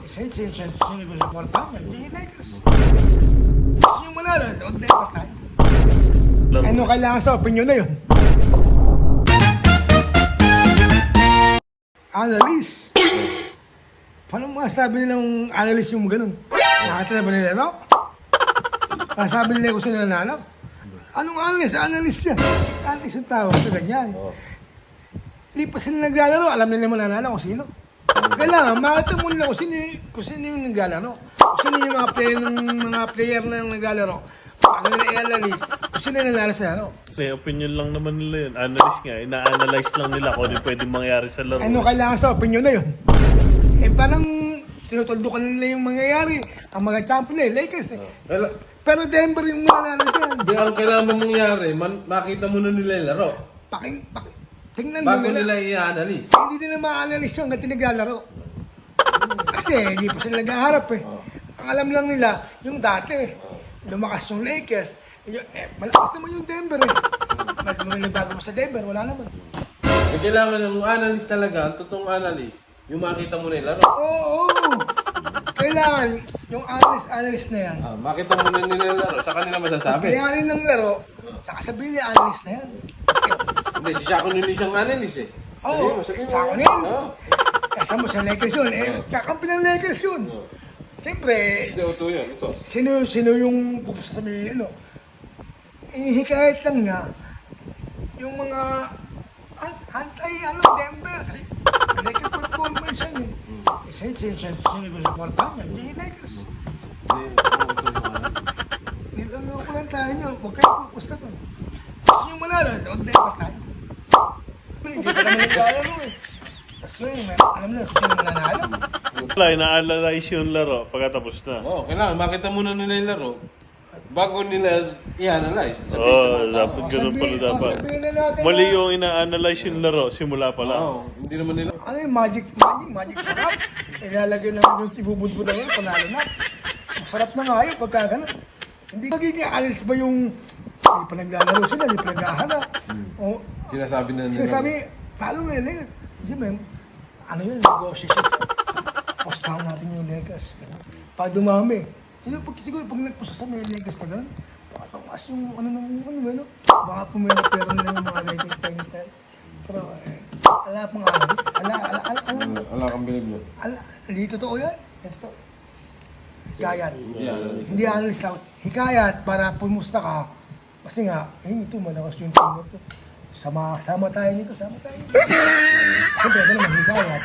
Sino ko supportahan? Hindi Lakers. Gusto nyo manalo, huwag Lakers tayo. Ano kailangan sa opinion na yun? Analyst. Paano masasabi nilang analyst yung ganun? Nakita na ba nila, no? Masasabi nila kung sino nanalo? Anong analyst? Analyst yan. Analyst yung tawag sa ganyan. Hindi pa sila naglalaro, alam nila mananalo kung sino. Kailangan, makita mo nila kung sino yung naglalaro. Kung sino yung mga player na naglalaro. Pag na-analyze, kung sino yung nanalo sa laro. May opinion lang naman nila yun. Analyst nga, ina-analyze lang nila kung ano yung pwedeng mangyari sa laro. Ano kailangan sa opinion na yun? Parang tinutuldukan nila yung mangyayari. Ang mga champion na Lakers Pero Denver yung mananalo dyan. Ang kailangan mong mangyari, makita mo na nila yung laro. Tingnan mo Bago nila i-analyze. Hindi nila ma-analyze yung hanggang naglalaro. Kasi hindi pa sila naghaharap eh. Ang alam lang nila, yung dati, lumakas yung Lakers. Malakas naman yung Denver eh. May nagbago sa Denver, wala naman. Kailangan ng analyst talaga, ang totoong analyst, yung makita mo na yung laro. Oo! Kailangan, yung analyst na yan. Makita mo na nila yung laro, sa kanila masasabi. Kayanin ng laro, tsaka sabihin niya analyst na yan. Hindi, si Shaq O'Neal siyang analyst eh. Oo, sa O'Neal. Kasama mo sa Lakers yun. Kakampi ng Lakers yun. Siyempre, Hindi, ito yun, ito. sino yung pupusta sa may, hikayat lang niya yung mga Denver. Kasi Lakers performance yan eh. Sino ko supportahan yan? Hindi Lakers. Ano ko lang tayo nyo, huwag kayo pupusta to. Gusto nyo manalo, huwag Lakers tayo. Hindi pa naman naglalaro eh. Tapos alam na kung sino mananalo. Wala, ina-analyze yung laro pagkatapos na. Kailangan makita mo na nila yung laro. Bago nila i-analyze. Dapat ganun pala dapat. Sabihin na natin Mali yung ina-analyze yung laro, simula pa lang. Hindi naman nila. ano yung magic sarap. Ilalagay lang yung ibubudbud na yun, panalo na. Masarap na nga yun pagka gano'n. Hindi magiging alis ba yung hindi pa naglalaro sila, hindi pa naghahanap. O, Sinasabi na nila. sinasabi, talo na yun. Hindi ma'am, ano yun, negotiation. Postahan natin yung Lakers. Pag dumami, siguro pag nagposta sa mga Lakers na gano'n, baka tumaas yung baka pumila pera nila yung mga Lakers fans na yun. Pero, ala pang alis. Wala kang bilib nyo. Hindi totoo yan. Hindi totoo. Hikayat. Hindi analyst lang. Hikayat para pumusta ka. Kasi nga, ito malakas yung team nito. Sama tayo nito, sama tayo nito. Siyempre, ito naman hikayat.